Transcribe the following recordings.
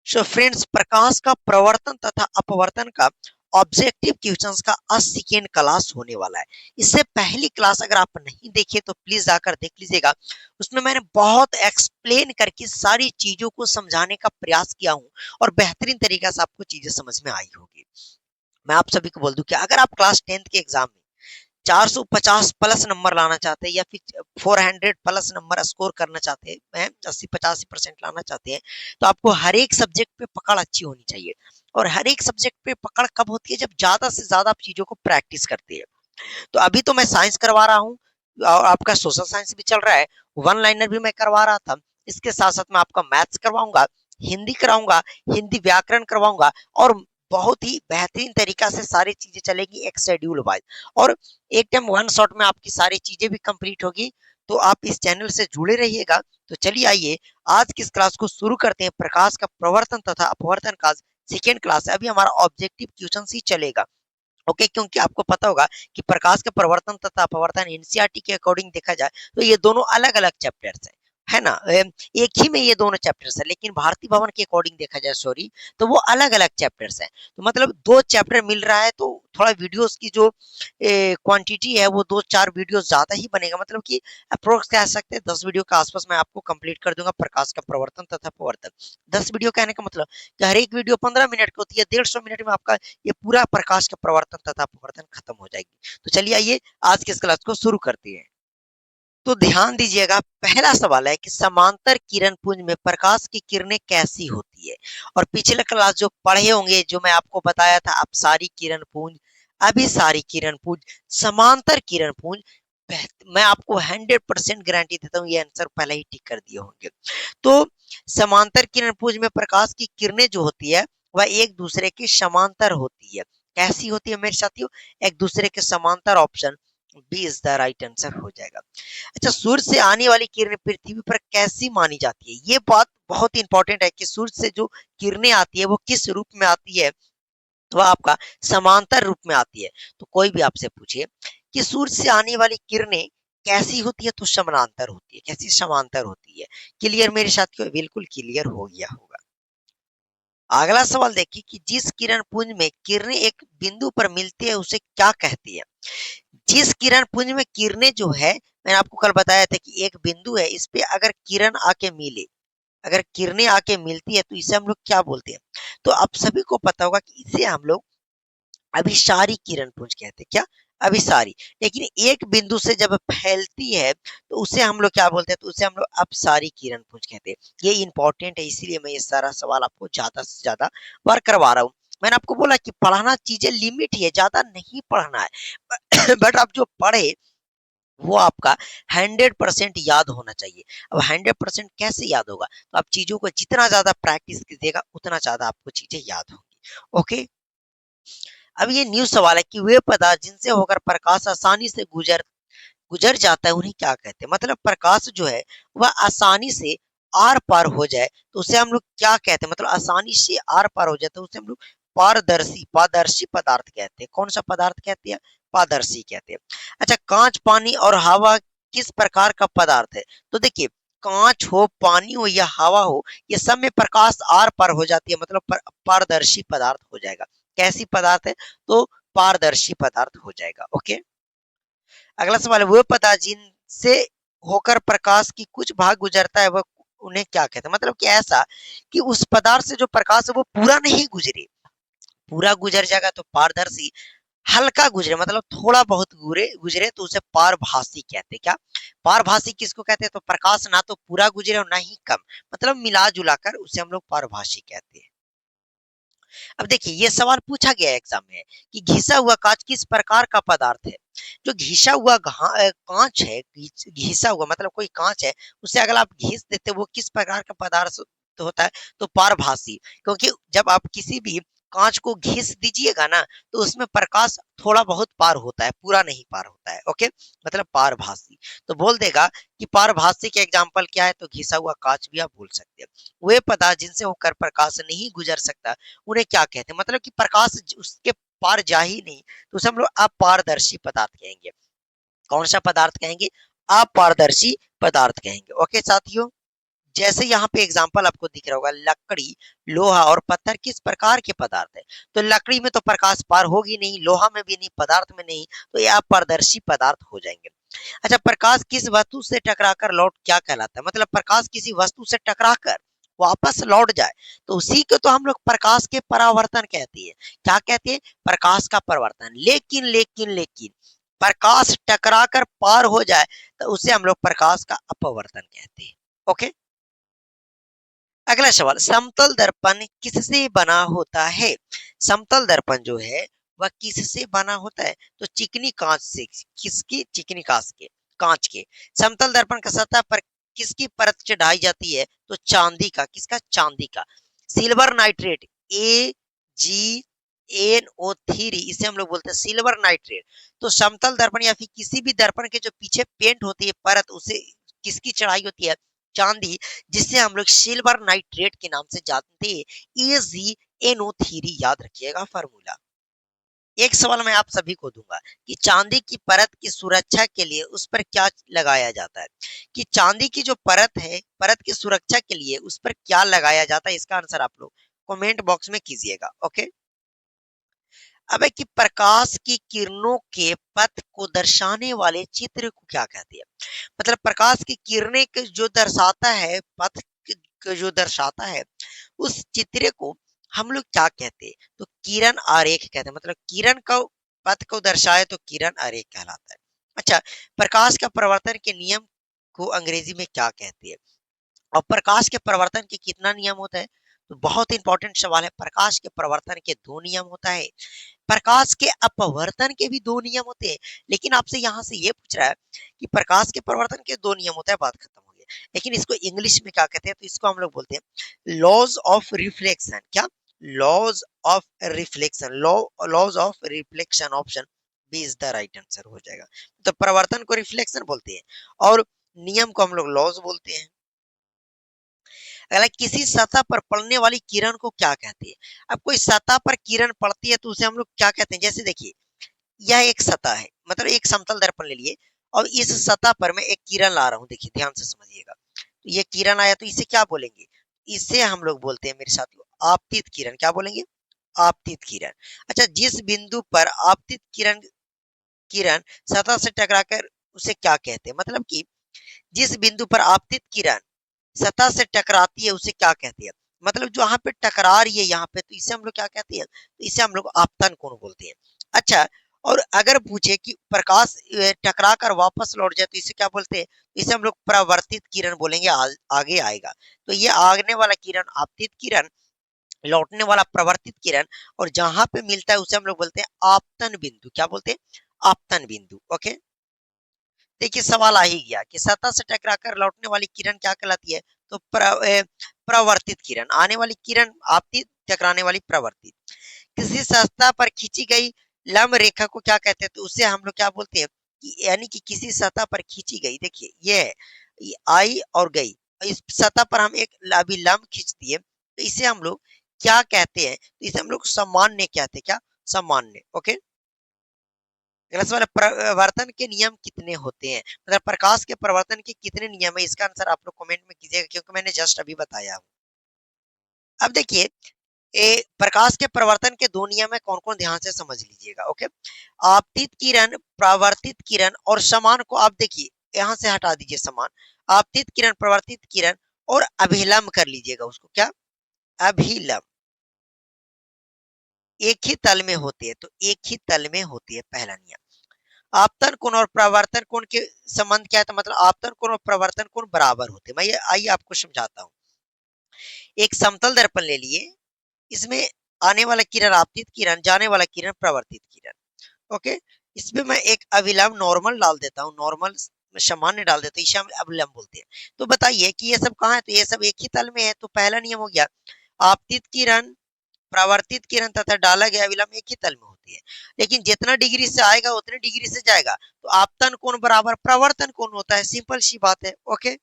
So friends, प्रकाश का प्रवर्तन तथा अपवर्तन का ऑब्जेक्टिव क्वेश्चंस का आज सेकेंड क्लास होने वाला है। इससे पहली क्लास अगर आप नहीं देखे तो प्लीज जाकर देख लीजिएगा। उसमें मैंने बहुत एक्सप्लेन करके सारी चीजों को समझाने का प्रयास किया हूँ और बेहतरीन तरीके से आपको चीजें समझ में आई होगी। मैं आप सभी को बोल दूं कि अगर आप क्लास 10th के एग्जाम में 450 प्लस नंबर लाना चाहते हैं या फिर 400 प्लस नंबर स्कोर करना चाहते हैं, 80-85% लाना चाहते हैं, तो आपको हर एक सब्जेक्ट पे पकड़ अच्छी होनी चाहिए। और हर एक सब्जेक्ट पे पकड़ कब होती है? जब ज्यादा से ज्यादा आप चीजों को प्रैक्टिस करते हैं। तो अभी तो मैं साइंस करवा रहा हूँ और आपका सोशल साइंस भी चल रहा है, वन लाइनर भी मैं करवा रहा था। इसके साथ साथ मैं आपका मैथ्स करवाऊंगा, हिंदी कराऊंगा, हिंदी व्याकरण करवाऊंगा और बहुत ही बेहतरीन तरीका से सारी चीजें चलेगी एक शेड्यूल वाइज। और एक टाइम वन शॉट में आपकी सारी चीजें भी कंप्लीट होगी। तो आप इस चैनल से जुड़े रहिएगा। तो चलिए आइए आज की इस क्लास को शुरू करते हैं। प्रकाश का प्रवर्तन तथा अपवर्तन का सेकेंड क्लास है। अभी हमारा ऑब्जेक्टिव क्वेश्चन ही चलेगा। ओके, क्योंकि आपको पता होगा कि प्रकाश के प्रवर्तन तथा अपवर्तन एनसीईआरटी के अकॉर्डिंग देखा जाए तो ये दोनों अलग अलग चैप्टर्स है ना। एक ही में ये दोनों चैप्टर्स है, लेकिन भारतीय भवन के अकॉर्डिंग देखा जाए, सॉरी, तो वो अलग अलग चैप्टर्स है। तो मतलब दो चैप्टर मिल रहा है तो थोड़ा वीडियोस की जो क्वांटिटी है वो 2-4 वीडियो ज्यादा ही बनेगा। मतलब कि अप्रोक्स कह सकते हैं 10 वीडियो के आसपास मैं आपको कंप्लीट कर दूंगा प्रकाश का प्रवर्तन तथा अपवर्तन। 10 वीडियो कहने का मतलब कि हर एक वीडियो 15 मिनट की होती है, 150 मिनट में आपका ये पूरा प्रकाश का प्रवर्तन तथा अपवर्तन खत्म हो जाएगी। तो चलिए आइए आज के इस क्लास को शुरू करते हैं। तो ध्यान दीजिएगा, पहला सवाल है कि समांतर किरण पुंज में प्रकाश की किरणें कैसी होती है। और पिछले क्लास जो पढ़े होंगे, जो मैं आपको बताया था, अपसारी किरण पुंज, अभिसारी किरण पुंज, समांतर किरण पुंज, मैं आपको 100% गारंटी देता हूँ ये आंसर पहले ही टिक कर दिए होंगे। तो समांतर किरण पुंज में प्रकाश की किरणें जो होती है वह एक दूसरे के समांतर होती है। कैसी होती है मेरे साथियों? एक दूसरे के समांतर। Option B is the right answer हो जाएगा। अच्छा, सूर्य से आने वाली किरणें पृथ्वी पर कैसी मानी जाती है? ये बात बहुत इंपॉर्टेंट है कि सूर्य से जो किरणें आती है वो किस रूप में आती है? वह आपका समांतर रूप में आती है। तो कोई भी आपसे पूछे कि सूर्य से आने वाली किरणें कैसी होती है, तो समांतर होती है। कैसी? समांतर होती है। क्लियर मेरे साथ? क्यों? बिल्कुल क्लियर हो गया होगा। अगला सवाल देखिए कि जिस किरण पुंज में किरणें एक बिंदु पर मिलती है उसे क्या कहती है? जिस किरण पुंज में किरणें जो है, मैंने आपको कल बताया था कि एक बिंदु है, इस पे अगर किरण आके मिले, अगर किरणें आके मिलती है तो इसे हम लोग क्या बोलते हैं? तो आप सभी को पता होगा कि इसे हम लोग अभिसारी किरण पुंज कहते हैं। क्या? अभिसारी। लेकिन एक बिंदु से जब फैलती है तो उसे हम लोग क्या बोलते हैं? तो उसे हम लोग अपसारी किरण पुंज कहते हैं। ये इंपॉर्टेंट है, इसीलिए मैं ये सारा सवाल आपको ज्यादा से ज्यादा बार करवा रहा हूँ। मैंने आपको बोला कि पढ़ाना चीजें लिमिट ही है, ज्यादा नहीं पढ़ना है। बट आप जो पढ़े वो आपका 100% याद होना चाहिए। अब 100% कैसे याद होगा? तो आप चीजों को जितना ज्यादा प्रैक्टिस कीजिएगा उतना ज्यादा आपको चीजें याद होंगी। ओके, अब ये न्यू सवाल है कि वे पदार्थ जिनसे होकर प्रकाश आसानी से गुजर गुजर जाता है उन्हें क्या कहते हैं? मतलब प्रकाश जो है वह आसानी से आर पार हो जाए तो उसे हम लोग क्या कहते हैं? मतलब आसानी से आर पार हो जाए तो उसे हम लोग पारदर्शी पारदर्शी पदार्थ कहते हैं। कौन सा पदार्थ कहते हैं? पारदर्शी कहते हैं। अच्छा, कांच, पानी और हवा किस प्रकार का पदार्थ है? तो देखिए, कांच हो, पानी हो या हवा हो, ये सब में प्रकाश आर पार हो जाती है, मतलब पारदर्शी पदार्थ हो जाएगा। कैसी पदार्थ है? तो पारदर्शी पदार्थ हो जाएगा। ओके, अगला सवाल है, वह पदार्थ जिनसे होकर प्रकाश की कुछ भाग गुजरता है वह उन्हें क्या कहते हैं? मतलब कि ऐसा कि उस पदार्थ से जो प्रकाश है वो पूरा नहीं गुजरे। पूरा गुजर जाएगा तो पारदर्शी, हल्का गुजरे मतलब थोड़ा बहुत गुजरे गुजरे तो उसे पारभासी कहते हैं। क्या? पारभासी किसको कहते हैं? तो प्रकाश ना तो पूरा गुजरे और ना ही कम, मतलब मिला जुला कर उसे हम लोग पारभासी कहते हैं। अब देखिए, ये सवाल पूछा गया एग्जाम में कि घिसा हुआ कांच किस प्रकार का पदार्थ है? जो घिसा हुआ कांच है, घिसा हुआ मतलब कोई कांच है, उसे अगर आप घिस देते वो किस प्रकार का पदार्थ होता है? तो पारभासी। क्योंकि जब आप किसी भी कांच को घिस दीजिएगा ना तो उसमें प्रकाश थोड़ा बहुत पार होता है, पूरा नहीं पार होता है। ओके, मतलब पारभासी। तो बोल देगा कि पारभासी के एग्जाम्पल क्या है? तो घिसा हुआ कांच भी आप बोल सकते हैं। वे पदार्थ जिनसे होकर प्रकाश नहीं गुजर सकता उन्हें क्या कहते हैं? मतलब कि प्रकाश उसके पार जा ही नहीं तो उसे हम लोग अपारदर्शी पदार्थ कहेंगे। कौन सा पदार्थ कहेंगे? अपारदर्शी पदार्थ कहेंगे। ओके साथियों, जैसे यहाँ पे एग्जांपल आपको दिख रहा होगा, लकड़ी, लोहा और पत्थर किस प्रकार के पदार्थ है? तो लकड़ी में तो प्रकाश पार होगी नहीं, लोहा में भी नहीं, पदार्थ में नहीं, तो ये अपारदर्शी पदार्थ हो जाएंगे। अच्छा, प्रकाश किस वस्तु से टकराकर लौट क्या कहलाता है? मतलब प्रकाश किसी वस्तु से टकराकर वापस लौट जाए तो उसी को तो हम लोग प्रकाश के परावर्तन कहते हैं। क्या कहते हैं? प्रकाश का परिवर्तन। लेकिन प्रकाश टकराकर पार हो जाए तो उसे हम लोग प्रकाश का अपवर्तन कहते हैं। ओके, अगला सवाल, समतल दर्पण किससे बना होता है? समतल दर्पण जो है वह किससे बना होता है? तो चिकनी कांच से। किसकी? चिकनी कांच के। समतल दर्पण का सतह पर किसकी परत चढ़ाई जाती है? तो चांदी का। किसका? चांदी का। सिल्वर नाइट्रेट, AgNO3, इसे हम लोग बोलते हैं सिल्वर नाइट्रेट। तो समतल दर्पण या फिर किसी भी दर्पण के जो पीछे पेंट होती है परत, उसे किसकी चढ़ाई होती है? चांदी, जिससे हम लोग सिल्वर नाइट्रेट के नाम से जानते हैं। AgNO3 याद रखिएगा फॉर्मूला। एक सवाल मैं आप सभी को दूंगा कि चांदी की परत की सुरक्षा के लिए उस पर क्या लगाया जाता है? कि चांदी की जो परत है, परत की सुरक्षा के लिए उस पर क्या लगाया जाता है? इसका आंसर आप लोग कमेंट बॉक्स में कीजिएगा। ओके, अब है कि प्रकाश की किरणों के पथ को दर्शाने वाले चित्र को क्या कहते हैं? मतलब प्रकाश की किरणें को जो दर्शाता है, पथ को जो दर्शाता है, उस चित्र को हम लोग क्या कहते हैं? तो किरण आरेख कहते हैं। मतलब किरण का पथ को दर्शाए तो किरण आरेख कहलाता है। अच्छा, प्रकाश का परिवर्तन के नियम को अंग्रेजी में क्या कहते हैं? और प्रकाश के परिवर्तन के कितना नियम होता है? तो बहुत इंपॉर्टेंट सवाल है। प्रकाश के परिवर्तन के दो नियम होता है, प्रकाश के अपवर्तन के भी दो नियम होते हैं। लेकिन आपसे यहाँ से ये पूछ रहा है कि प्रकाश के परिवर्तन के दो नियम होता है, बात खत्म हो गई। लेकिन इसको इंग्लिश में क्या कहते हैं? तो इसको हम लोग बोलते हैं लॉज ऑफ रिफ्लेक्शन। क्या? Laws of reflection. Laws of reflection, option B is the right answer हो जाएगा। तो परिवर्तन को रिफ्लेक्शन बोलते हैं और नियम को हम लोग लॉज बोलते हैं। अगला, किसी सतह पर पड़ने वाली किरण को क्या कहते हैं? अब कोई सतह पर किरण पड़ती है तो उसे हम लोग क्या कहते हैं? जैसे देखिए, यह एक सतह है, मतलब एक समतल दर्पण ले लिए और इस सतह पर मैं एक किरण ला रहा हूँ। देखिए ध्यान से समझिएगा, तो ये किरण आया तो इसे क्या बोलेंगे? इसे हम लोग बोलते हैं मेरे साथियों आपतित किरण। क्या बोलेंगे? आपतित किरण। अच्छा, जिस बिंदु पर आपतित किरण किरण सतह से टकराकर, उसे क्या कहते हैं? मतलब कि जिस बिंदु पर आपतित किरण सतह से टकराती है उसे क्या कहते हैं? मतलब जो यहाँ पे टकरा रही है यहाँ पे, तो इसे हम लोग क्या कहते हैं? तो इसे हम लोग आपतन कोण बोलते हैं। अच्छा, और अगर पूछे कि प्रकाश टकरा कर वापस लौट जाए तो इसे क्या बोलते हैं? तो इसे हम लोग परावर्तित किरण बोलेंगे। आगे आएगा तो ये आगने वाला किरण आपतित किरण, लौटने वाला प्रवर्तित किरण, और जहां पे मिलता है उसे हम लोग बोलते हैं आपतन बिंदु। क्या बोलते हैं? आपतन बिंदु। ओके, देखिए सवाल आ ही गया कि सतह से टकराकर लौटने वाली किरण क्या कहलाती है? तो प्रवर्तित किरण। आने वाली किरण आपतित, टकराने वाली प्रवर्तित। किसी सतह पर खींची गई लंब रेखा को क्या कहते हैं? तो उसे हम लोग क्या बोलते हैं? कि यानी कि किसी सतह पर खींची गई, देखिए ये है, ये आई और गई, इस सतह पर हम एक अभी लंब खींच दिए तो इसे हम लोग क्या कहते हैं? तो इसे हम लोग सामान्य कहते हैं। क्या? सामान्य। ओके, अगला सवाल है, प्रवर्तन के नियम कितने होते हैं? मतलब प्रकाश के प्रवर्तन के कितने नियम है? इसका आंसर आप लोग कमेंट में कीजिएगा क्योंकि मैंने जस्ट अभी बताया हूँ। अब देखिए, प्रकाश के प्रवर्तन के दो नियम है, कौन कौन? ध्यान से समझ लीजिएगा। ओके, आपतित किरण, परावर्तित किरण और समान को आप देखिए यहाँ से हटा दीजिए समान, आपतित किरण, प्रवर्तित किरण और अभिलंब कर लीजिएगा उसको। क्या? अभिलंब एक ही तल में होते हैं, तो एक ही तल में होती है, पहला नियम। आपतन कोण और प्रवर्तन कोण के संबंध क्या है? तो मतलब आपतन कोण और प्रवर्तन कोण बराबर होते हैं। मैं ये आइए आपको समझाता हूँ। एक समतल दर्पण ले लिए, इसमें आने वाला किरण आपतित किरण, जाने वाला किरण प्रवर्तित किरण। ओके, इसमें मैं एक अविलंब नॉर्मल डाल देता हूँ, नॉर्मल सामान्य डाल देता हूँ, इसे हम अविलंब बोलते हैं। तो बताइए कि ये सब कहाँ है? तो ये सब एक ही तल में है। तो पहला नियम हो गया, आपतित किरण, परावर्तित किरण तथा डाला गया अविलंब एक ही तल में होती है। लेकिन जितना डिग्री से आएगा उतने डिग्री से जाएगा, तो आपतन कोण बराबर प्रवर्तन कोण होता है। सिंपल सी बात है। ओके,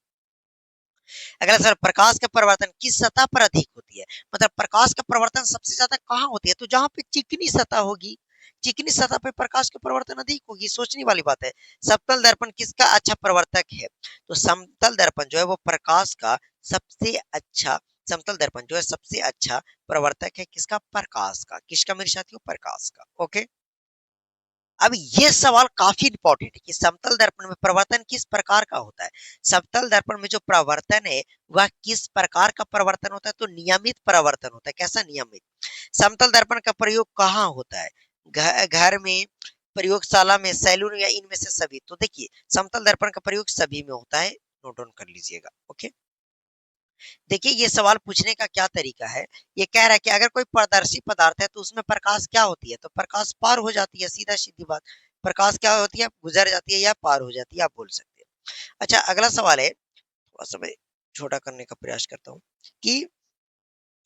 अगला सर, प्रकाश का परिवर्तन किस सतह पर अधिक होती है? मतलब प्रकाश का परिवर्तन सबसे ज्यादा कहाँ होती है? तो जहां पे चिकनी सतह होगी, चिकनी सतह पे प्रकाश का परिवर्तन अधिक होगी। सोचने वाली बात है। समतल दर्पण किसका अच्छा प्रवर्तक है? तो समतल दर्पण जो है वो प्रकाश का सबसे अच्छा समतल दर्पण जो है सबसे अच्छा प्रवर्तक है किसका? प्रकाश का। किसका मेरे साथियों? प्रकाश का। ओके। अब ये सवाल काफी इंपॉर्टेंट है कि समतल दर्पण में प्रवर्तन किस प्रकार का होता है। समतल दर्पण में जो प्रवर्तन है वह किस प्रकार का प्रवर्तन होता है? तो नियमित प्रवर्तन होता है। कैसा? नियमित। समतल दर्पण का प्रयोग कहाँ होता है? घर में, प्रयोगशाला में, सैलून या इनमें से सभी? तो देखिए समतल दर्पण का प्रयोग सभी में होता है। नोट डाउन कर लीजिएगा। ओके। देखिए ये सवाल पूछने का क्या तरीका है। ये कह रहा है कि अगर कोई पारदर्शी पदार्थ है तो उसमें प्रकाश क्या होती है? तो प्रकाश पार हो जाती है। सीधा सीधी बात। प्रकाश क्या होती है? गुजर जाती है या पार हो जाती है, आप बोल सकते हैं। अच्छा अगला सवाल है, थोड़ा सा मैं छोटा करने का प्रयास करता हूँ कि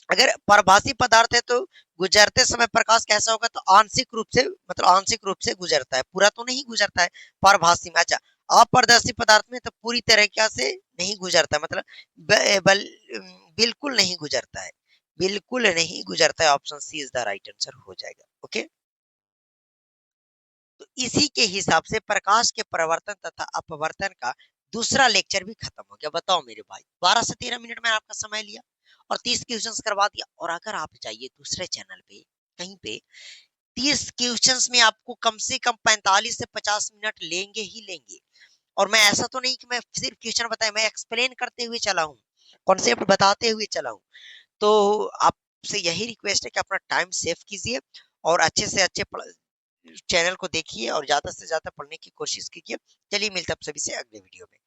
अगर पारभासी पदार्थ है तो गुजरते समय प्रकाश कैसा होगा? तो आंशिक रूप से, मतलब आंशिक रूप से गुजरता है, पूरा तो नहीं गुजरता है पारभासी में। अच्छा अपारदर्शी पदार्थ में तो पूरी तरीके से नहीं गुजरता, मतलब बिल्कुल नहीं गुजरता है। बिल्कुल नहीं गुजरता है। Option C is the right answer हो जाएगा। ओके। तो इसी के हिसाब से प्रकाश के प्रवर्तन तथा अपवर्तन का दूसरा लेक्चर भी खत्म हो गया। बताओ मेरे भाई, 12 से 13 मिनट में आपका समय लिया और 30 क्वेश्चंस करवा दिया। और अगर आप जाइए दूसरे चैनल पे कहीं पे, 30 क्वेश्चंस में आपको कम से कम 45 से 50 मिनट लेंगे ही लेंगे। और मैं ऐसा तो नहीं कि मैं सिर्फ क्वेश्चन बताए, मैं एक्सप्लेन करते हुए चला हूँ, कॉन्सेप्ट बताते हुए चला हूँ। तो आपसे यही रिक्वेस्ट है कि अपना टाइम सेव कीजिए और अच्छे से अच्छे चैनल को देखिए और ज्यादा से ज्यादा पढ़ने की कोशिश कीजिए। चलिए मिलते हैं आप सभी से अगले वीडियो में।